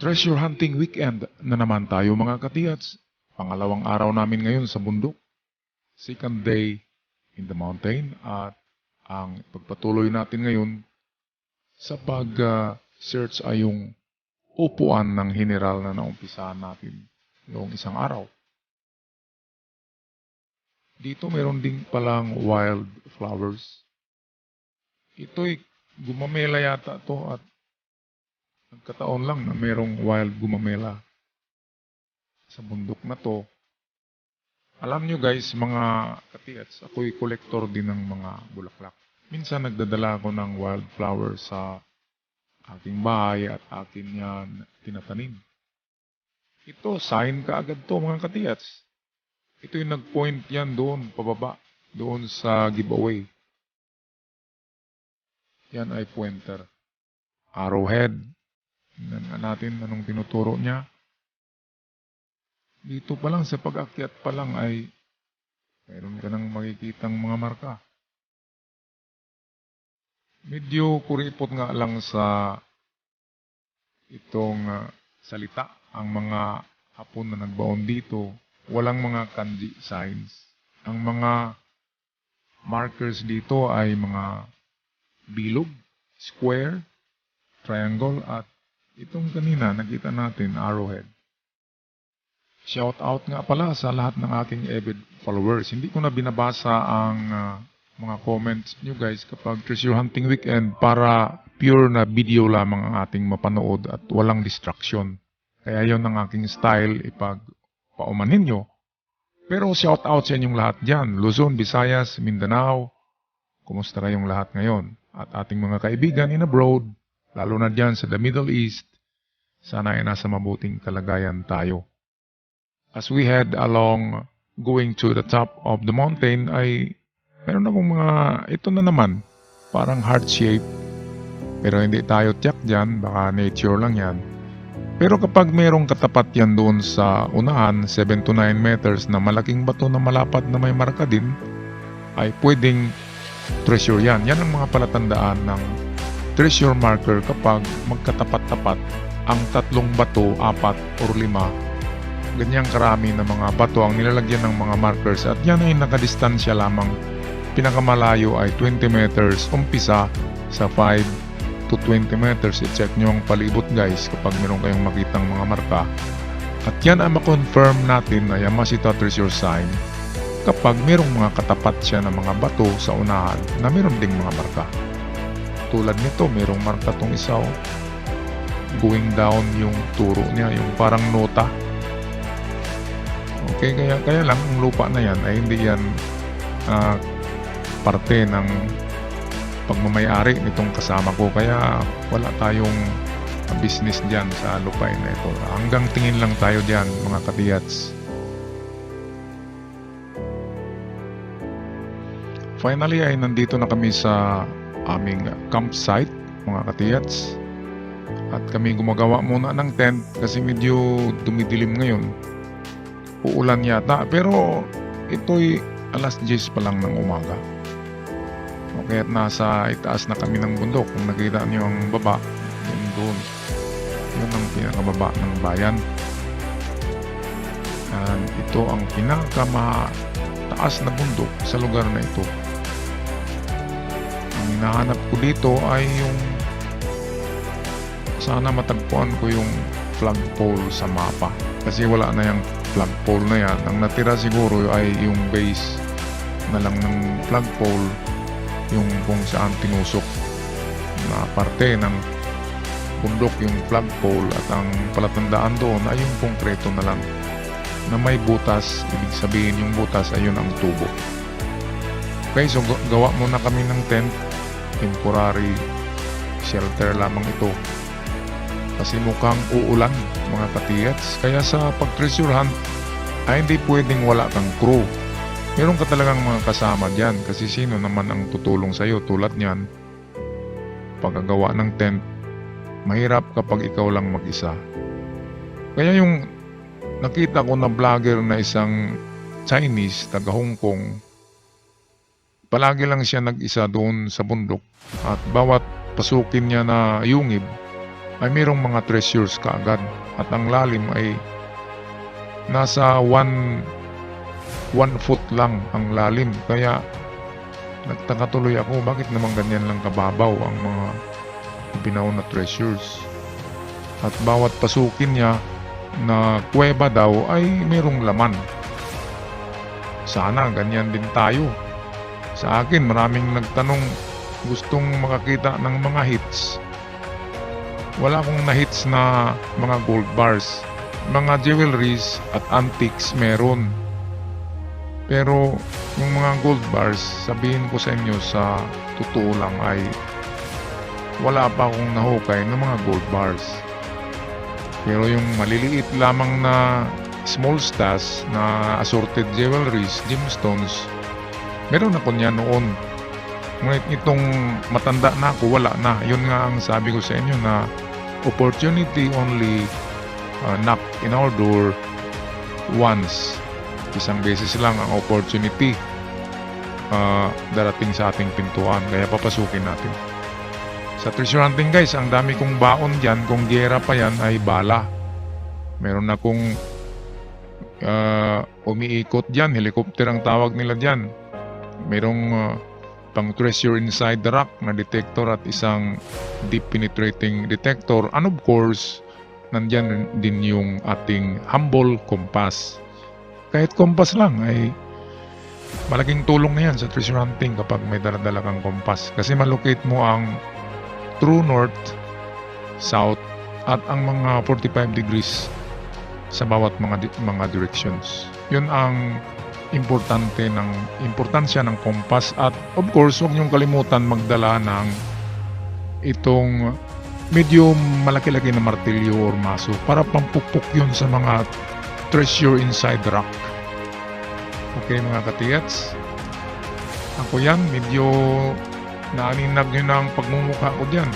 Treasure hunting weekend na naman tayo mga katiyats. Pangalawang araw namin ngayon sa bundok. Second day in the mountain at ang pagpatuloy natin ngayon sa pag-search ay yung upuan ng general na naumpisahan natin noong isang araw. Dito meron din palang wild flowers. Ito'y gumamela yata to at nagkataon lang na merong wild gumamela sa bundok na to. Alam nyo guys, mga katiyats, ako'y kolektor din ng mga bulaklak. Minsan nagdadala ako ng wildflower sa aking bahay at akin yan tinatanim. Ito, sign ka agad to mga katiyats. Ito yung nag-point yan doon, pababa, doon sa giveaway. Yan ay pointer. Arrowhead. Tingnan nga natin anong tinuturo niya. Dito pa lang, sa pag-akyat pa lang ay mayroon ka nang makikitang mga marka. Medyo kuripot nga lang sa itong salita. Ang mga Hapon na nagbaon dito, walang mga kanji signs. Ang mga markers dito ay mga bilog, square, triangle, at itong kanina nakita natin, arrowhead. Shout out nga pala sa lahat ng aking avid followers. Hindi ko na binabasa ang mga comments nyo guys kapag treasure hunting weekend para pure na video lamang ang ating mapanood at walang distraction. Kaya yon ang aking style ipag paumanin nyo. Pero shout out sa inyong lahat dyan. Luzon, Visayas, Mindanao. Kumusta kayong lahat ngayon? At ating mga kaibigan in abroad, lalo na dyan sa the Middle East, sana ay nasa mabuting kalagayan tayo. As we head along going to the top of the mountain ay meron akong mga ito na naman parang heart shape pero hindi tayo tiyak dyan, baka nature lang yan. Pero kapag merong katapat yan doon sa unahan 7 to 9 meters na malaking bato na malapad na may marka din ay pwedeng treasure yan. Yan ang mga palatandaan ng treasure marker kapag magkatapat-tapat ang tatlong bato, 4 or 5. Ganyang karami na mga bato ang nilalagyan ng mga markers at yan ay nakadistansya lamang. Pinakamalayo ay 20 meters, umpisa sa 5 to 20 meters. I-check nyo ang palibot guys kapag meron kayong makitang mga marka. At yan ay makonfirm natin na Yamashita treasure sign kapag merong mga katapat siya ng mga bato sa unahan na meron ding mga marka. Tulad nito, merong marka tong isa going down yung turo niya, yung parang nota. Okay, kaya lang ang lupa na yan ay hindi yan parte ng pagmamayari nitong kasama ko. Kaya wala tayong business dyan sa lupain na ito. Hanggang tingin lang tayo dyan mga katiyats. Finally ay nandito na kami sa aming campsite mga katiyats. At kami gumagawa muna ng tent kasi medyo dumidilim ngayon. Uulan yata, pero ito'y alas 10 pa lang ng umaga. Okay, at nasa itaas na kami ng bundok. Kung nakita niyo ang baba, doon. Yun ang pinakababa ng bayan. And ito ang pinakamataas na bundok sa lugar na ito. Ang hinahanap ko dito ay yung sana matagpuan ko yung flagpole sa mapa. Kasi wala na yung flagpole na yan. Ang natira siguro ay yung base na lang ng flagpole, yung kung saan tinusok na parte ng bundok yung flagpole, at ang palatandaan doon ay yung konkreto na lang na may butas. Ibig sabihin yung butas ay yun ang tubo. Okay, so gawa muna kami ng tent. Temporary shelter lamang ito kasi mukhang uulan mga katiyats. Kaya sa pag-treasure hunt ay hindi pwedeng wala kang crew. Meron ka talagang mga kasama dyan kasi sino naman ang tutulong sa'yo tulad nyan. Pagkagawa ng tent, mahirap kapag ikaw lang mag-isa. Kaya yung nakita ko na vlogger na isang Chinese taga Hong Kong, palagi lang siya nag-isa doon sa bundok at bawat pasukin niya na yungib ay mayroong mga treasures kaagad at ang lalim ay nasa 1 foot lang ang lalim. Kaya nagtaka tuloy ako, bakit naman ganyan lang kababaw ang mga binaw na treasures. At bawat pasukin niya na kuweba daw ay mayroong laman. Sana ganyan din tayo. Sa akin, maraming nagtanong gustong makakita ng mga hits. Wala akong na-hits na mga gold bars. Mga jewelries at antiques meron. Pero yung mga gold bars, sabihin ko sa inyo sa totoo lang ay wala pa akong nahukay ng mga gold bars. Pero yung maliliit lamang na small stars na assorted jewelries, gemstones, meron ako niya noon. Ngunit itong matanda na ako, wala na. Yun nga ang sabi ko sa inyo na opportunity only knock in our door once. Isang beses lang ang opportunity darating sa ating pintuan. Kaya papasukin natin. Sa treasure hunting guys, ang dami kong baon dyan. Kung gera pa yan ay bala. Meron akong umiikot dyan. Helicopter ang tawag nila dyan. Merong pang treasure inside the rock na detector at isang deep penetrating detector. And of course, nandyan din yung ating humble compass. Kahit compass lang ay malaking tulong na yan sa treasure hunting kapag may daladala kang compass. Kasi malocate mo ang true north, south, at ang mga 45 degrees sa bawat mga directions. Yun ang importansya ng compass. At of course, huwag niyong kalimutan magdala ng itong medyo malaki-laki na martilyo or maso para pampukpok yun sa mga treasure inside the rock. Okay mga katiyats, ako yan, medyo naaninag nyo na ang pagmumukha ko dyan.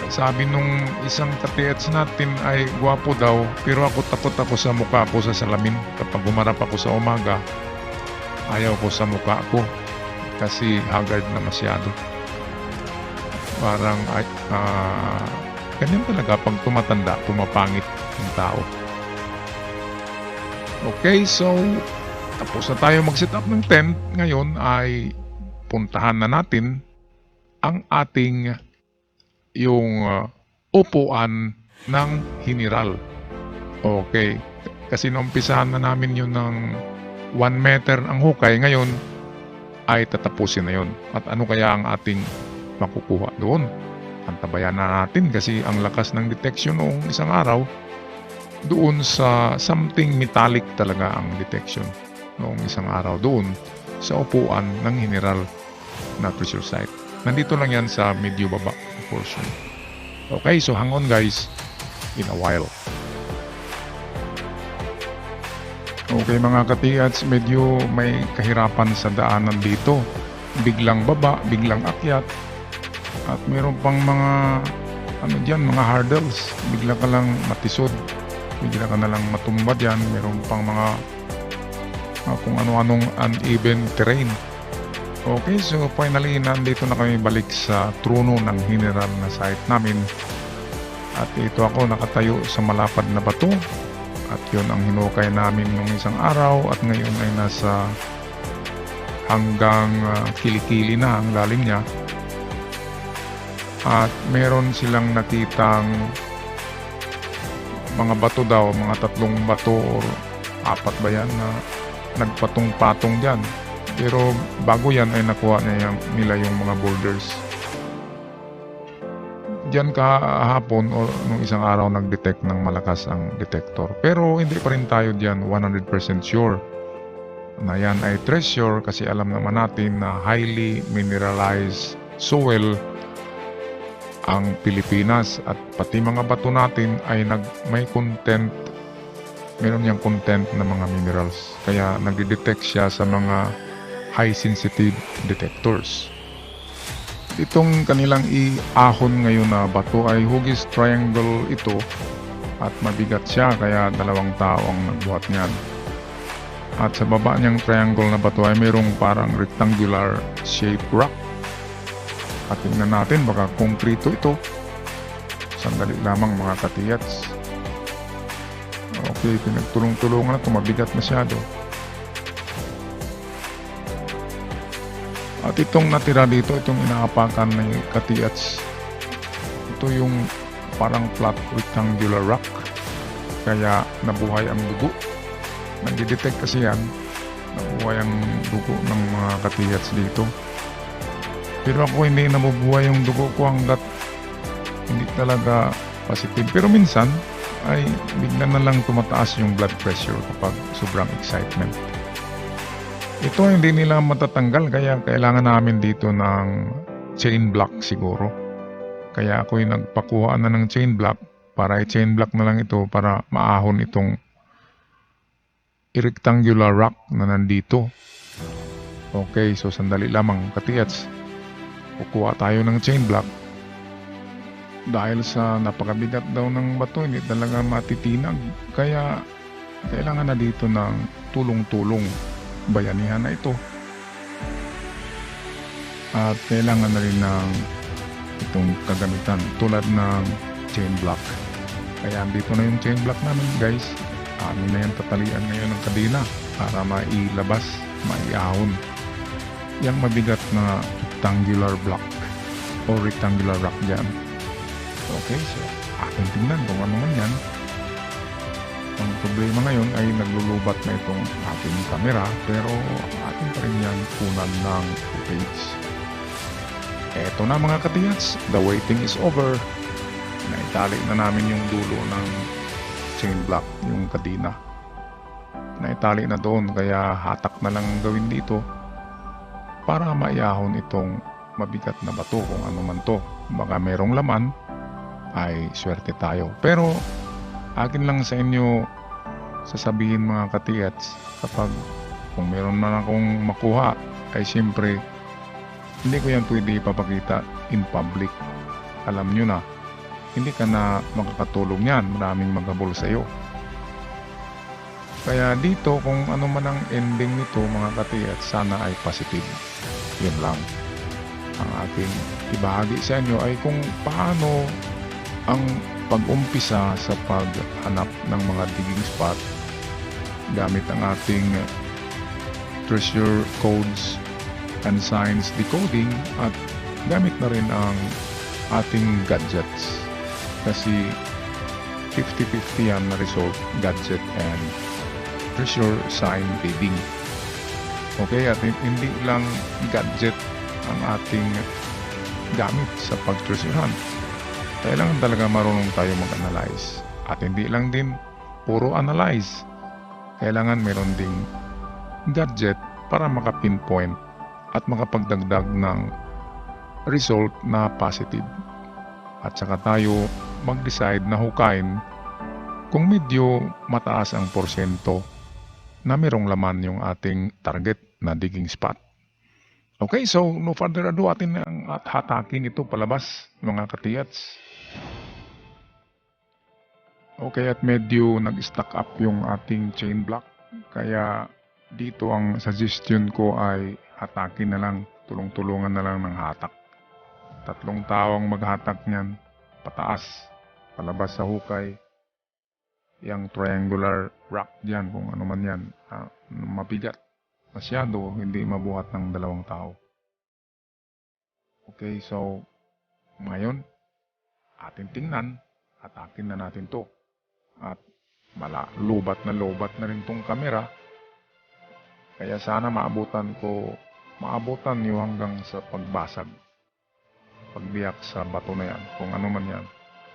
Sabi nung isang katiyats natin ay gwapo daw, pero ako takot ako sa mukha ko sa salamin. Kapag gumarap ako sa umaga, ayaw ko sa mukha ko kasi haggard na masyado. Parang ganyan talaga pag tumatanda, pumapangit ang tao. Okay, so tapos na tayo mag-set up ng tent. Ngayon ay puntahan na natin ang ating yung upuan ng general. Okay, kasi naumpisahan na namin yun ng 1 meter ang hukay. Ngayon ay tatapusin na yun. At ano kaya ang ating makukuha doon? Antabayan na natin kasi ang lakas ng detection noong isang araw, doon sa something metallic talaga ang detection noong isang araw doon sa upuan ng general na treasure site. Nandito lang yan sa medyo baba portion. Okay, so hang on guys in a while. Okay mga katiyats, medyo may kahirapan sa daanan dito. Biglang baba, biglang akyat, at meron pang mga mga hurdles. Bigla ka lang matisod, bigla ka na lang matumba dyan. Meron pang mga kung ano-anong uneven terrain. Okay, so finally nandito na kami balik sa trono ng general na site namin. At ito ako nakatayo sa malapad na bato. At yun ang hinukay namin nung isang araw. At ngayon ay nasa hanggang kilikili na ang lalim niya. At meron silang nakitang mga bato daw, mga 3 bato or 4 ba yan na nagpatong-patong dyan. Pero bago yan ay nakuha nila yung mga boulders. Diyan kahapon o nung isang araw nag-detect ng malakas ang detector. Pero hindi pa rin tayo diyan 100% sure na yan ay treasure kasi alam naman natin na highly mineralized soil ang Pilipinas at pati mga bato natin ay may content, meron niyang content na mga minerals. Kaya nagde-detect siya sa mga high sensitive detectors. Itong kanilang iahon ngayon na bato ay hugis triangle ito at mabigat siya kaya 2 tao ang nagbuhat niyan. At sa baba niyang triangle na bato ay mayroong parang rectangular shaped rock. At tingnan natin, baka konkrito ito. Sandali lamang mga katiyats. Okay, pinagtulong-tulungan na ito. Mabigat masyado. At itong natira dito, itong inaapakan ng katiyats, ito yung parang flat rectangular rock. Kaya nabuhay ang dugo. Nag-detect kasi yan. Nabuhay ang dugo ng mga katiyats dito. Pero ako hindi nabubuhay yung dugo ko hanggat hindi talaga positive. Pero minsan ay bigla na lang tumataas yung blood pressure kapag sobrang excitement. Ito hindi nila matatanggal kaya kailangan namin dito ng chain block siguro. Kaya ako yung nagpakuha na ng chain block para i-chain block na lang ito para maahon itong rectangular rock na nandito. Okay, so sandali lamang katiyats. Kukuha tayo ng chain block. Dahil sa napakabigat daw ng bato, hindi talaga matitinag. Kaya kailangan na dito ng tulong-tulong bayanihan na ito. At kailangan na rin ng itong kagamitan tulad ng chain block. Kaya dito na yung chain block namin guys. Amin na yung tatalian ngayon ng kadena para mailabas, maiahon yung mabigat na rectangular block o rectangular rock dyan. Okay, so ating tingnan kung ano man yan. Ang problema ngayon ay naglulubat na itong ating camera pero ating pa rin yan kunan ng footage. Eto na mga katiyats, the waiting is over. Naitali na namin yung dulo ng chain block, yung kadena. Naitali na doon kaya hatak na lang gawin dito para maiyahon itong mabigat na bato kung ano man to. Baka merong laman ay swerte tayo. Pero akin lang sa inyo sasabihin mga katiyats, kapag kung meron man akong makuha ay siyempre hindi ko yan pwede ipapakita in public. Alam nyo na, hindi ka na makakatulong yan. Maraming maghabol sa iyo. Kaya dito kung ano man ang ending nito mga katiyats, sana ay positive. Yun lang ang ating ibahagi sa inyo ay kung paano ang pag-umpisa sa paghanap ng mga digging spot gamit ang ating treasure codes and science decoding at gamit na rin ang ating gadgets kasi 50-50 yan na result, gadget and treasure sign reading. Okay, at hindi lang gadget ang ating gamit sa pag-treasure hunt. Kailangan talaga marunong tayo mag-analyze. At hindi lang din puro analyze. Kailangan meron ding gadget para maka-pinpoint at makapagdagdag ng result na positive. At saka tayo mag-decide na hukain kung medyo mataas ang porsyento na merong laman yung ating target na digging spot. Okay, so no further ado, atin ang hatakin ito palabas mga katiyats. Okay, at medyo nag-stack up yung ating chain block. Kaya dito ang suggestion ko ay hatakin na lang, tulong-tulungan na lang ng hatak. 3 tao ang maghatak niyan, pataas, palabas sa hukay. Yung triangular rock dyan, kung ano man yan, mabigat. Masyado, hindi mabuhat ng 2 tao. Okay, so ngayon, ating tingnan, hatakin na natin to. At lobat na rin tong camera. Kaya sana maabutan nyo hanggang sa pagbasag. Pagbiyak sa bato na yan, kung ano man yan.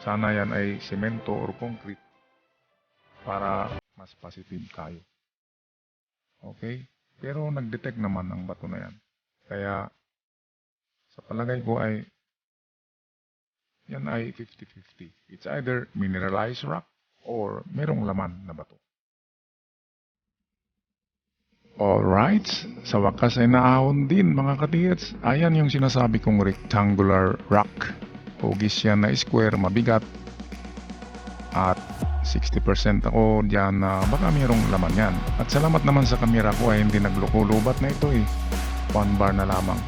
Sana yan ay semento or concrete para mas positive tayo. Okay? Pero nag-detect naman ang bato na yan. Kaya sa palagay ko ay yan ay 50-50. It's either mineralized rock or merong laman na bato. Alright, sa wakas ay naahon din mga katiyats. Ayan yung sinasabi kong rectangular rock. Hugis yan na square, mabigat. At 60% ako dyan na baka mayroong laman yan. At salamat naman sa kamera ko ay hindi nagloko-lubat na ito eh. 1 bar na lamang.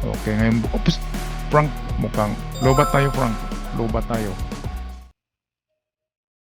Okay, ngayon, oops, Frank, mukhang lobat tayo Frank. lobat tayo.